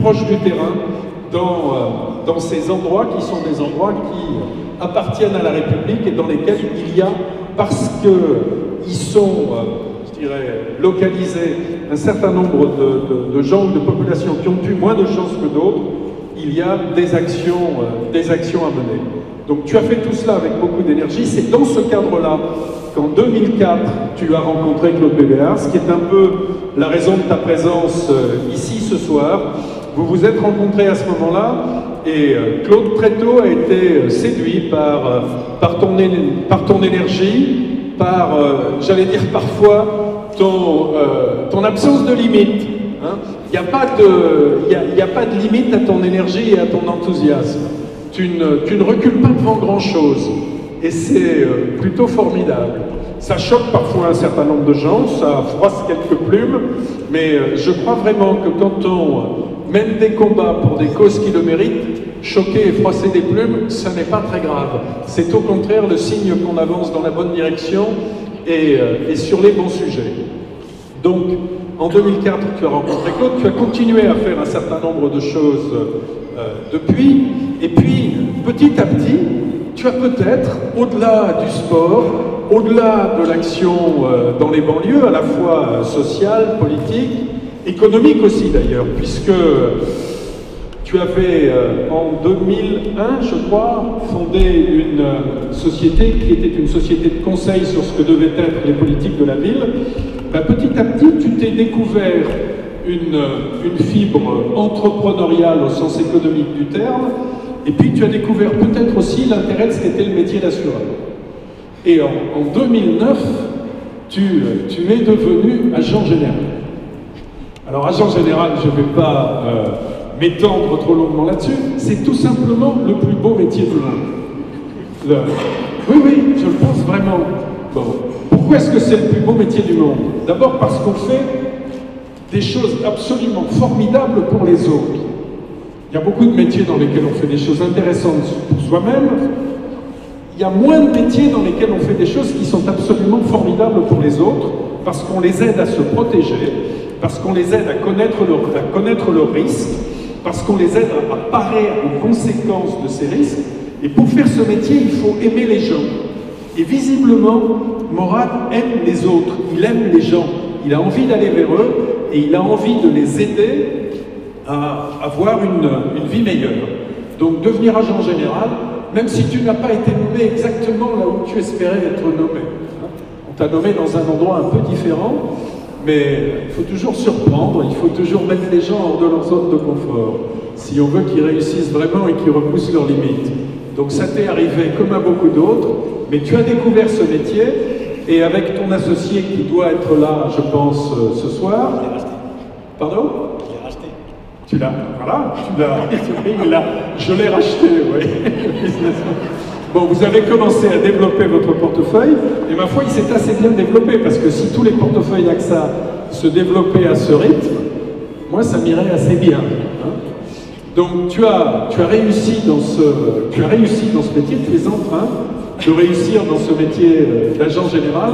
proche du terrain dans ces endroits qui sont des endroits qui appartiennent à la République et dans lesquels il y a, parce qu'ils sont, je dirais, localisés, un certain nombre de gens ou de populations qui ont eu moins de chances que d'autres, il y a des actions à mener. Donc tu as fait tout cela avec beaucoup d'énergie. C'est dans ce cadre-là qu'en 2004, tu as rencontré Claude Bébéar, ce qui est un peu la raison de ta présence ici ce soir. Vous vous êtes rencontrés à ce moment-là et Claude très tôt a été séduit par ton énergie, par, j'allais dire parfois, ton absence de limite. Hein. Il n'y a pas de limite à ton énergie et à ton enthousiasme. Tu ne recules pas devant grand-chose. Et c'est plutôt formidable. Ça choque parfois un certain nombre de gens, ça froisse quelques plumes, mais je crois vraiment que quand on mène des combats pour des causes qui le méritent, choquer et froisser des plumes, ça n'est pas très grave. C'est au contraire le signe qu'on avance dans la bonne direction et sur les bons sujets. Donc, en 2004, tu as rencontré Claude, tu as continué à faire un certain nombre de choses depuis, et puis, petit à petit, tu as peut-être, au-delà du sport, au-delà de l'action dans les banlieues, à la fois sociale, politique, économique aussi d'ailleurs, puisque tu avais en 2001, je crois, fondé une société qui était une société de conseil sur ce que devaient être les politiques de la ville. Ben, petit à petit, tu t'es découvert une fibre entrepreneuriale au sens économique du terme, et puis tu as découvert peut-être aussi l'intérêt de ce qu'était le métier d'assureur. Et en 2009, tu es devenu agent général. Alors agent général, je ne vais pas m'étendre trop longuement là-dessus, c'est tout simplement le plus beau métier du monde. Oui, je le pense vraiment. Bon. Pourquoi est-ce que c'est le plus beau métier du monde? D'abord parce qu'on fait des choses absolument formidables pour les autres. Il y a beaucoup de métiers dans lesquels on fait des choses intéressantes pour soi-même. Il y a moins de métiers dans lesquels on fait des choses qui sont absolument formidables pour les autres, parce qu'on les aide à se protéger, parce qu'on les aide à connaître leurs risques, parce qu'on les aide à parer aux conséquences de ces risques. Et pour faire ce métier, il faut aimer les gens. Et visiblement, Morad aime les autres, il aime les gens, il a envie d'aller vers eux et il a envie de les aider à avoir une vie meilleure. Donc devenir agent général, même si tu n'as pas été nommé exactement là où tu espérais être nommé. On t'a nommé dans un endroit un peu différent, mais il faut toujours surprendre, il faut toujours mettre les gens hors de leur zone de confort, si on veut qu'ils réussissent vraiment et qu'ils repoussent leurs limites. Donc ça t'est arrivé comme à beaucoup d'autres, mais tu as découvert ce métier, et avec ton associé qui doit être là, je pense, ce soir... Je l'ai racheté. Pardon? Je l'ai racheté. Tu l'as... Voilà, tu l'as... Je l'ai racheté, oui. Bon, vous avez commencé à développer votre portefeuille, et ma foi, il s'est assez bien développé, parce que si tous les portefeuilles d'AXA se développaient à ce rythme, moi, ça m'irait assez bien. Hein. Donc, tu as réussi dans ce métier, tu es en train de réussir dans ce métier d'agent général,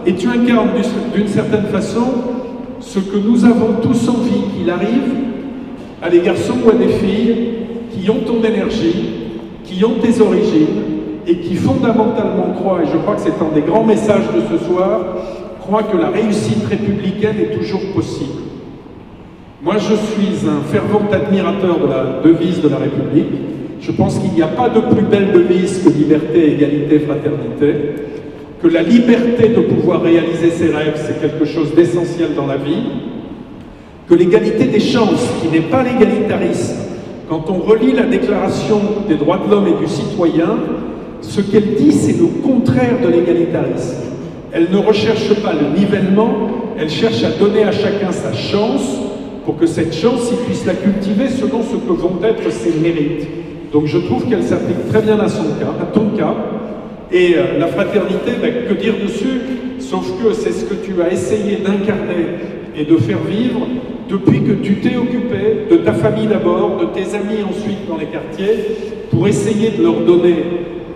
et tu incarnes d'une certaine façon ce que nous avons tous envie qu'il arrive à des garçons ou à des filles qui ont ton énergie, qui ont tes origines, et qui fondamentalement croient, et je crois que c'est un des grands messages de ce soir, croient que la réussite républicaine est toujours possible. Moi, je suis un fervent admirateur de la devise de la République. Je pense qu'il n'y a pas de plus belle devise que liberté, égalité, fraternité, que la liberté de pouvoir réaliser ses rêves, c'est quelque chose d'essentiel dans la vie, que l'égalité des chances, qui n'est pas l'égalitarisme, quand on relit la Déclaration des droits de l'homme et du citoyen, ce qu'elle dit, c'est le contraire de l'égalitarisme. Elle ne recherche pas le nivellement, elle cherche à donner à chacun sa chance, pour que cette chance, il puisse la cultiver selon ce que vont être ses mérites. Donc je trouve qu'elle s'applique très bien à ton cas. Et la fraternité, ben, que dire dessus? Sauf que c'est ce que tu as essayé d'incarner et de faire vivre depuis que tu t'es occupé de ta famille d'abord, de tes amis ensuite dans les quartiers, pour essayer de leur donner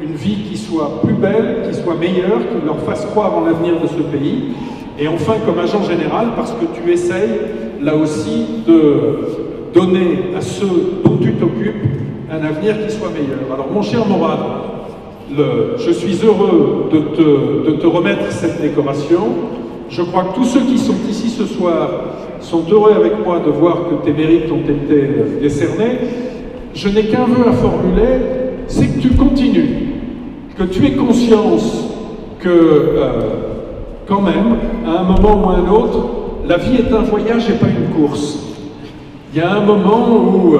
une vie qui soit plus belle, qui soit meilleure, qui leur fasse croire en l'avenir de ce pays. Et enfin, comme agent général, parce que tu essayes, là aussi, donner à ceux dont tu t'occupes un avenir qui soit meilleur. Alors mon cher Morad, je suis heureux de te remettre cette décoration. Je crois que tous ceux qui sont ici ce soir sont heureux avec moi de voir que tes mérites ont été décernés. Je n'ai qu'un vœu à formuler, c'est que tu continues, que tu aies conscience que, quand même, à un moment ou à un autre, la vie est un voyage et pas une course. Il y a un moment où,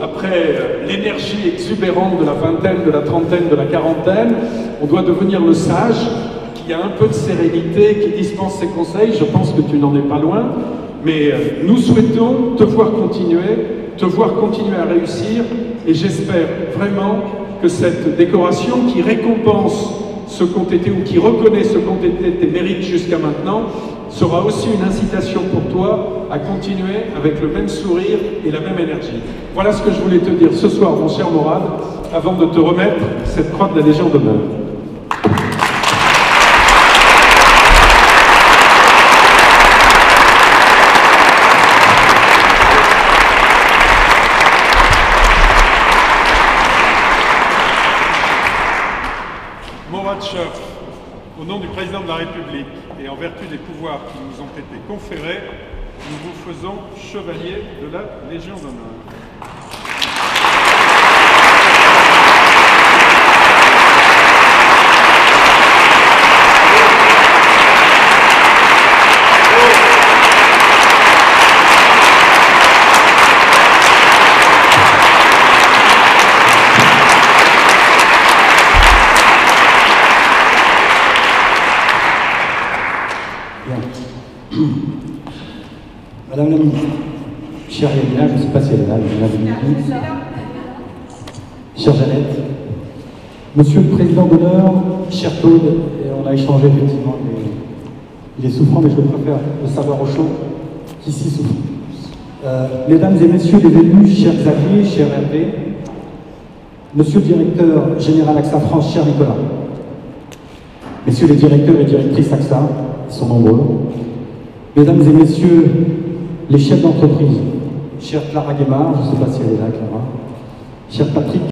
après l'énergie exubérante de la vingtaine, de la trentaine, de la quarantaine, on doit devenir le sage, qui a un peu de sérénité, qui dispense ses conseils. Je pense que tu n'en es pas loin, mais nous souhaitons te voir continuer à réussir, et j'espère vraiment que cette décoration qui récompense ce qu'ont été, ou qui reconnaît ce qu'ont été tes mérites jusqu'à maintenant, sera aussi une incitation pour toi à continuer avec le même sourire et la même énergie. Voilà ce que je voulais te dire ce soir, mon cher Morad, avant de te remettre cette croix de la Légion d'honneur. Morad Chef, au nom du Président de la République et en vertu des pouvoirs qui nous ont été conférés, nous vous faisons chevalier de la Légion d'honneur. Madame la ministre, chère Yamina, je ne sais pas si elle est là, chère Jeannette, Monsieur le Président d'honneur, cher Claude, et on a échangé effectivement, il est souffrant, mais je préfère le savoir au chaud qu'ici souffre. Mesdames et Messieurs les élus, cher Xavier, cher Hervé, Monsieur le Directeur Général AXA France, cher Nicolas, Messieurs les directeurs et directrices AXA, ils sont nombreux, Mesdames et Messieurs les chefs d'entreprise, chère Clara Guémard, je ne sais pas si elle est là, Clara, cher Patrick